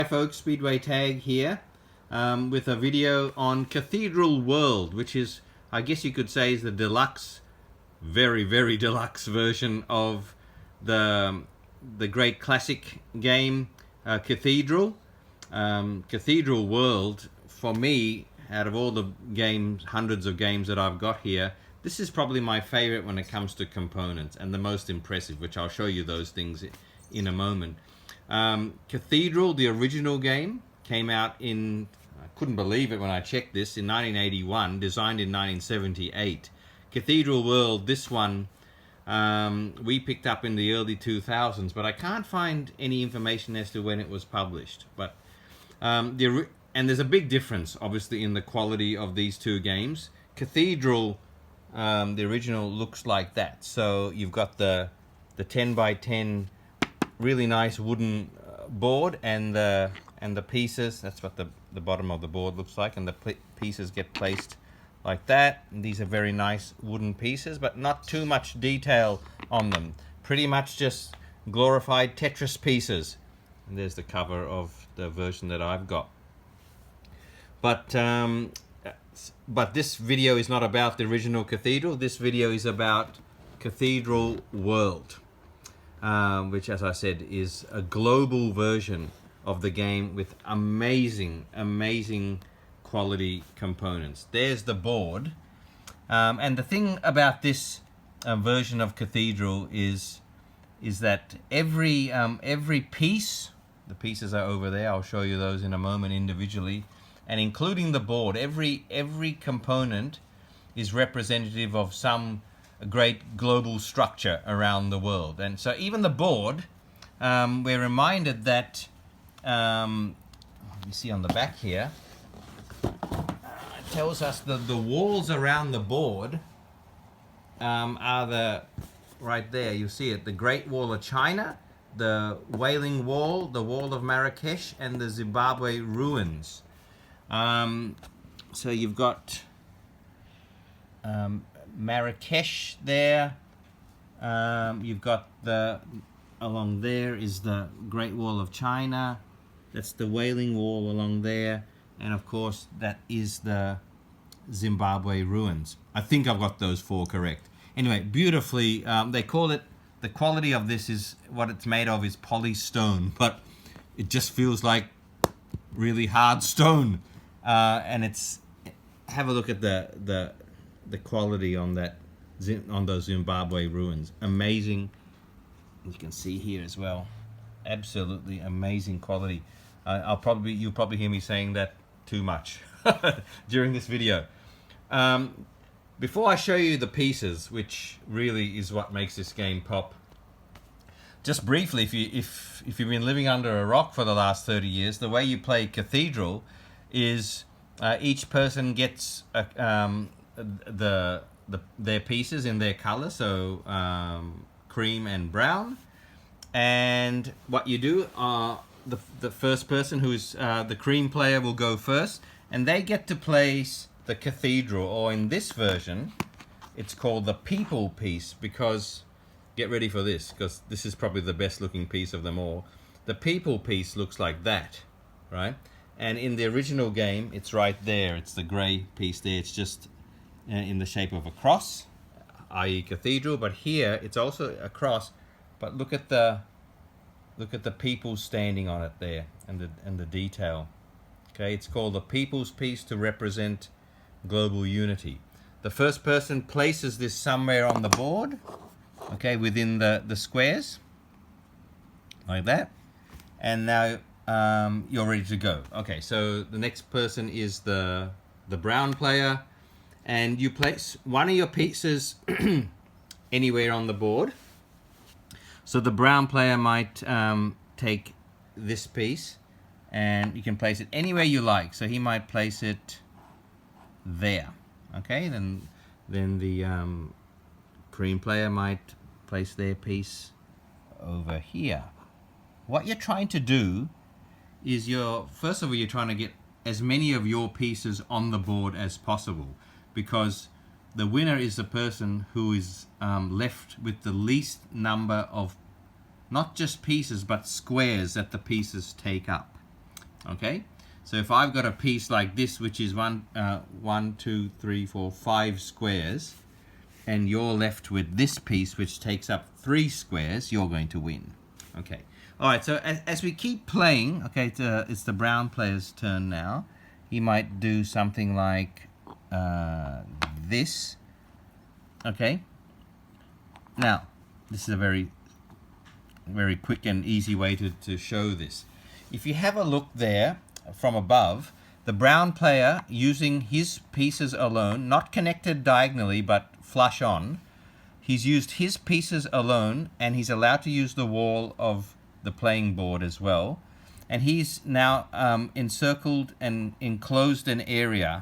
Hi folks, Speedway Tag here with a video on Cathedral World, which is, I guess you could say, is the deluxe, very deluxe version of the great classic game Cathedral. Cathedral World, for me, out of all the games, hundreds of games that I've got here, this is probably my favorite when it comes to components and the most impressive, which I'll show you those things in a moment. Cathedral, the original game, came out in, I couldn't believe it when I checked this, in 1981, designed in 1978. Cathedral World, this one, we picked up in the early 2000s, but I can't find any information as to when it was published. But and there's a big difference, obviously, in the quality of these two games. Cathedral, the original, looks like that. So you've got the 10 by 10 really nice wooden board, and the pieces, that's what the bottom of the board looks like, and the pieces get placed like that. And these are very nice wooden pieces, but not too much detail on them. Pretty much just glorified Tetris pieces. And there's the cover of the version that I've got. But this video is not about the original Cathedral. This video is about Cathedral World, which, as I said, is a global version of the game with amazing quality components. There's the board, and the thing about this version of Cathedral is that every piece, the pieces are over there, I'll show you those in a moment individually, and including the board, every component is representative of some great global structure around the world. And so even the board, we're reminded that, you see on the back here, it tells us that the walls around the board are right there, you see it, the Great Wall of China, the Wailing Wall, the Wall of Marrakesh, and the Zimbabwe ruins. So you've got Marrakesh there, you've got along there is the Great Wall of China, that's the Wailing Wall along there, and of course that is the Zimbabwe ruins. I think I've got those four correct. Anyway, beautifully, they call it, the quality of this is, what it's made of is polystone, but it just feels like really hard stone, and it's, have a look at the quality on that, on those Zimbabwe ruins. Amazing. You can see here as well, absolutely amazing quality. You'll probably hear me saying that too much during this video. Before I show you the pieces, which really is what makes this game pop, just briefly, if you've been living under a rock for the last 30 years, the way you play Cathedral is each person gets their pieces in their color, so cream and brown. And what you do, the first person, who's the cream player, will go first, and they get to place the cathedral, or in this version it's called the people piece, because, get ready for this, because this is probably the best looking piece of them all. The people piece looks like that, right? And in the original game, it's right there, it's the grey piece there, it's just in the shape of a cross, i.e. cathedral, but here it's also a cross, but look at the people standing on it there, and the detail. Okay, it's called the people's piece to represent global unity. The first person places this somewhere on the board, okay, within the squares, like that, and now you're ready to go. Okay, so the next person is the brown player, and you place one of your pieces anywhere on the board. So the brown player might take this piece, and you can place it anywhere you like. So he might place it there. Okay, then the cream player might place their piece over here. What you're trying to do is first of all, you're trying to get as many of your pieces on the board as possible, because the winner is the person who is left with the least number of not just pieces but squares that the pieces take up. Okay, so if I've got a piece like this, which is 1, 2, 3, 4, 5 squares, and you're left with this piece which takes up 3 squares, you're going to win. Okay, all right, so as we keep playing, okay, it's the brown player's turn now. He might do something like this. Okay, now this is a very quick and easy way to show this. If you have a look there from above, the brown player, using his pieces alone, not connected diagonally but flush on, he's used his pieces alone, and he's allowed to use the wall of the playing board as well. And he's now encircled and enclosed an area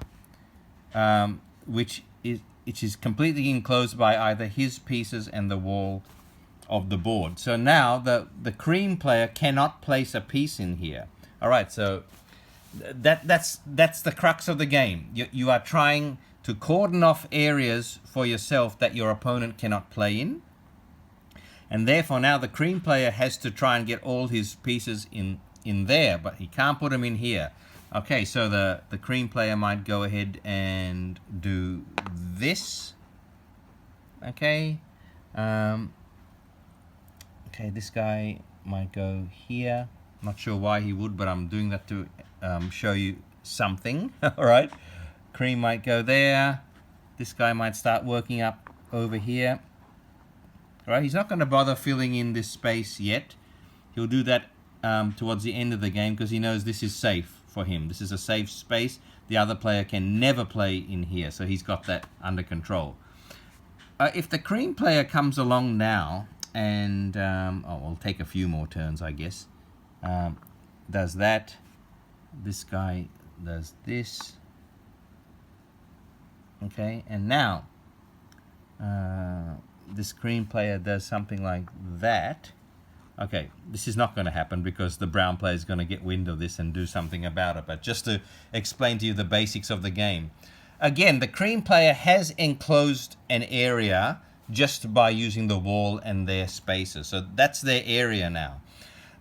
which is completely enclosed by either his pieces and the wall of the board. So now the cream player cannot place a piece in here. All right, so that's the crux of the game. You are trying to cordon off areas for yourself that your opponent cannot play in, and therefore now the cream player has to try and get all his pieces in there, but he can't put them in here. Okay, so the cream player might go ahead and do this. Okay. Okay, this guy might go here. Not sure why he would, but I'm doing that to show you something. All right, cream might go there. This guy might start working up over here. All right, he's not going to bother filling in this space yet. He'll do that towards the end of the game because he knows this is safe for him. This is a safe space. The other player can never play in here, so he's got that under control. If the cream player comes along now, and we'll take a few more turns, I guess. Does that. This guy does this. Okay, and now this cream player does something like that. Okay, this is not going to happen because the brown player is going to get wind of this and do something about it. But just to explain to you the basics of the game. Again, the cream player has enclosed an area just by using the wall and their spaces. So that's their area now.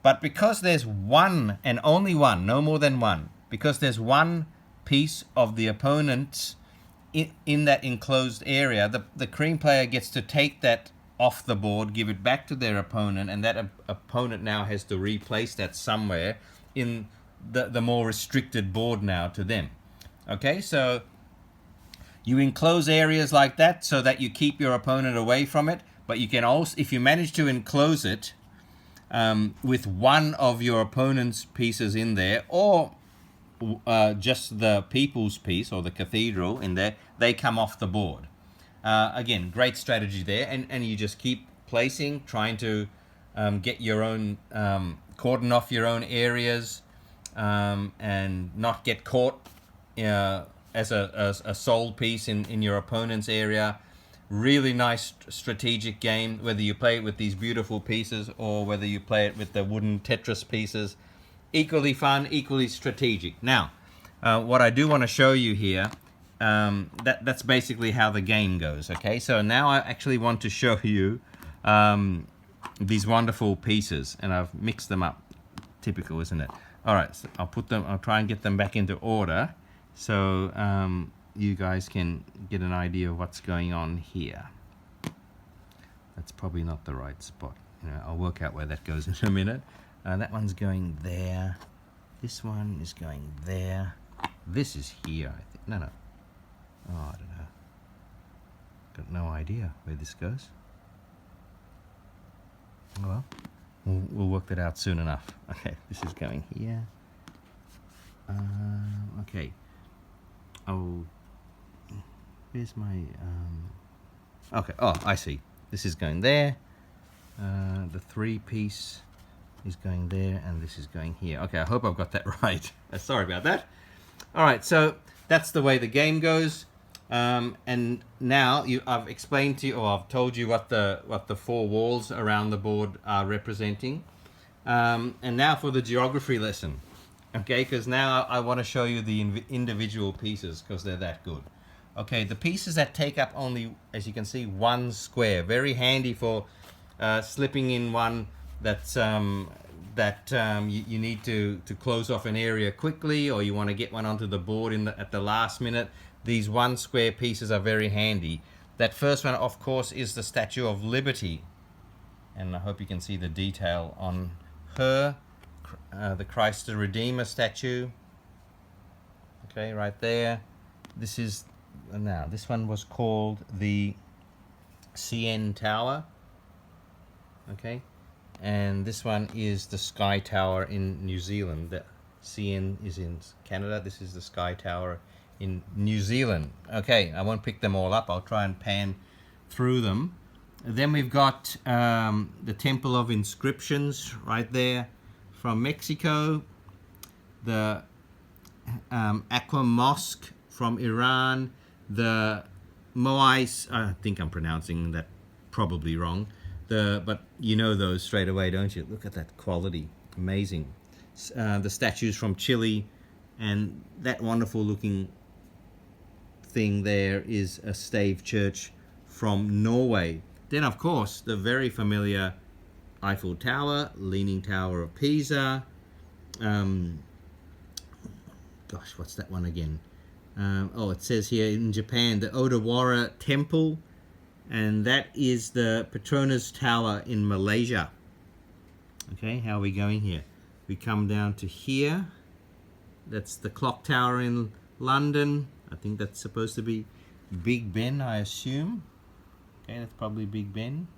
But because there's one and only one, no more than one, because there's one piece of the opponent's in that enclosed area, the cream player gets to take that off the board, give it back to their opponent, and that opponent now has to replace that somewhere in the more restricted board now to them. Okay, so you enclose areas like that so that you keep your opponent away from it, but you can also, if you manage to enclose it with one of your opponent's pieces in there, or just the people's piece or the cathedral in there, they come off the board. Again, great strategy there, and you just keep placing, trying to get your own, cordon off your own areas, and not get caught as a sole piece in your opponent's area. Really nice strategic game, whether you play it with these beautiful pieces or whether you play it with the wooden Tetris pieces. Equally fun, equally strategic. Now, what I do want to show you here, that's basically how the game goes. Okay, so now I actually want to show you these wonderful pieces, and I've mixed them up. Typical, isn't it? All right, so I'll try and get them back into order, so you guys can get an idea of what's going on here. That's probably not the right spot. I'll work out where that goes in a minute. That one's going there. This one is going there. This is here, I think. No. Oh, I don't know. Got no idea where this goes. Oh well. We'll work that out soon enough. Okay, this is going here. Okay. Oh, where's my... Okay, oh, I see. This is going there. The 3-piece is going there, and this is going here. Okay, I hope I've got that right. Sorry about that. All right, so that's the way the game goes. And now I've explained to you, or I've told you what the 4 walls around the board are representing. And now for the geography lesson. Okay, because now I want to show you the individual pieces because they're that good. Okay, the pieces that take up only, as you can see, 1 square. Very handy for slipping in one that's that you need to close off an area quickly, or you want to get one onto the board at the last minute, these 1 square pieces are very handy. That first one, of course, is the Statue of Liberty. And I hope you can see the detail on her, the Christ the Redeemer statue. Okay, right there. This is, now this one was called the CN Tower. Okay, and this one is the Sky Tower in New Zealand. The CN is in Canada. This is the Sky Tower in New Zealand. Okay, I won't pick them all up. I'll try and pan through them. Then we've got the Temple of Inscriptions right there from Mexico. The Aqua Mosque from Iran. The Moais, I think I'm pronouncing that probably wrong. But you know those straight away, don't you? Look at that quality, amazing. The statues from Chile, and that wonderful looking thing there is a stave church from Norway. Then of course the very familiar Eiffel Tower, Leaning Tower of Pisa. Gosh, what's that one again? Oh, it says here in Japan, the Odawara Temple, and that is the Petronas Tower in Malaysia. Okay, how are we going here? We come down to here. That's the Clock Tower in London. I think that's supposed to be Big Ben, I assume. Okay, that's probably Big Ben.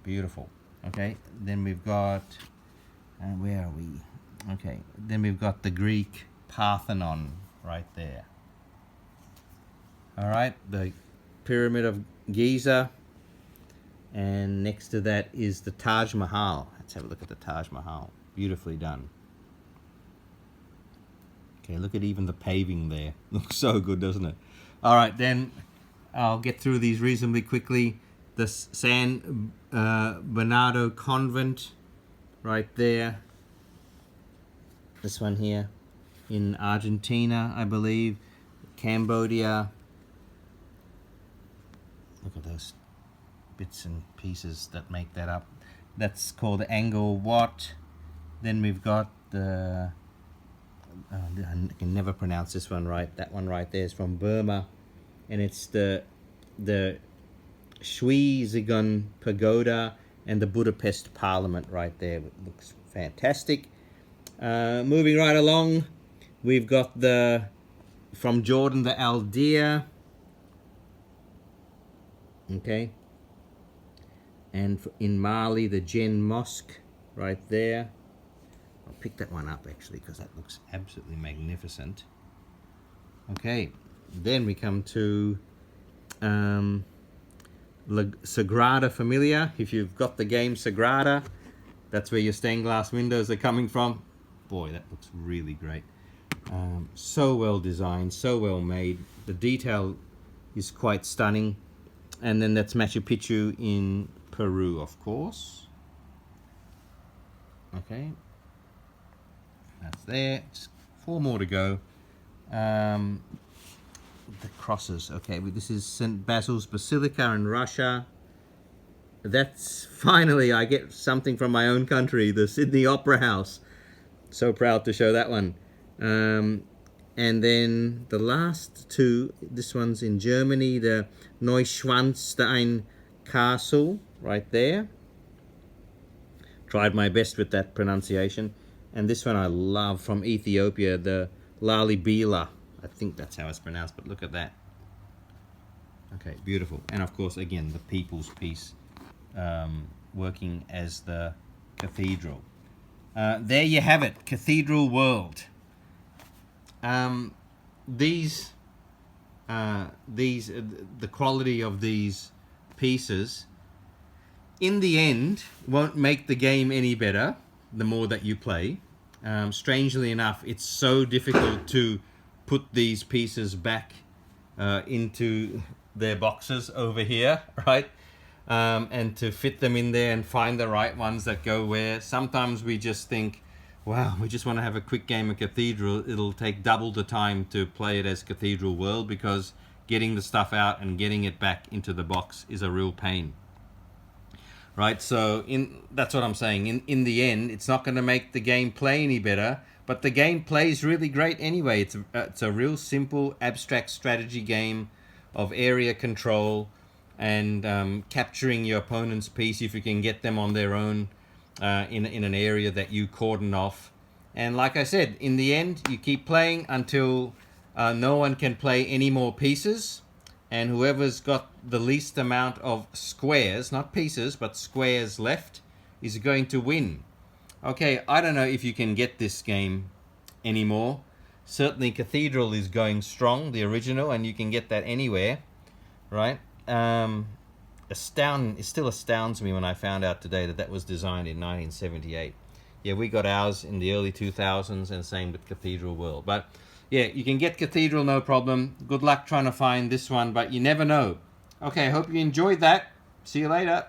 Beautiful. Okay, then we've got, where are we? Okay, then we've got the Greek Parthenon right there. All right, the Pyramid of Giza, and next to that is the Taj Mahal. Let's have a look at the Taj Mahal. Beautifully done. Okay, look at even the paving there. Looks so good, doesn't it? All right, then I'll get through these reasonably quickly. The San Bernardo Convent right there. This one here in Argentina, I believe. Cambodia. Look at those bits and pieces that make that up. That's called Angkor Wat. Then we've got the, I can never pronounce this one right. That one right there is from Burma, and it's the Shui Zigon Pagoda and the Budapest Parliament right there. It looks fantastic. Moving right along, we've got the, from Jordan, the Al Dir. Okay, and in Mali, the Jen Mosque right there. I'll pick that one up actually because that looks absolutely magnificent. Okay, then we come to La Sagrada Familia. If you've got the game Sagrada, that's where your stained glass windows are coming from. Boy, that looks really great. So well designed, so well made. The detail is quite stunning. And then that's Machu Picchu in Peru, of course. Okay, that's there. Just 4 more to go. The crosses. Okay, this is St. Basil's Basilica in Russia. That's finally, I get something from my own country, the Sydney Opera House. So proud to show that one. And then the last 2, this one's in Germany, the Neuschwanstein Castle, right there. Tried my best with that pronunciation. And this one I love, from Ethiopia, the Lalibela. I think that's how it's pronounced, but look at that. Okay, beautiful. And of course, again, the People's Piece, working as the cathedral. There you have it, Cathedral World. The quality of these pieces, in the end, won't make the game any better the more that you play. Strangely enough, it's so difficult to put these pieces back into their boxes over here, right? And to fit them in there and find the right ones that go where. Sometimes we just think, wow, we just want to have a quick game of Cathedral. It'll take double the time to play it as Cathedral World, because getting the stuff out and getting it back into the box is a real pain. right? So that's what I'm saying. In the end, it's not going to make the game play any better, but the game plays really great anyway. It's a real simple abstract strategy game of area control and capturing your opponent's piece if you can get them on their own in an area that you cordon off. And like I said, in the end, you keep playing until no one can play any more pieces, and whoever's got the least amount of squares, not pieces, but squares left, is going to win. Okay, I don't know if you can get this game anymore. Certainly Cathedral is going strong, the original, and you can get that anywhere, right? It still astounds me when I found out today that was designed in 1978. Yeah, we got ours in the early 2000s, and same with Cathedral World. But yeah, you can get Cathedral, no problem. Good luck trying to find this one, but you never know. Okay, hope you enjoyed that. See you later.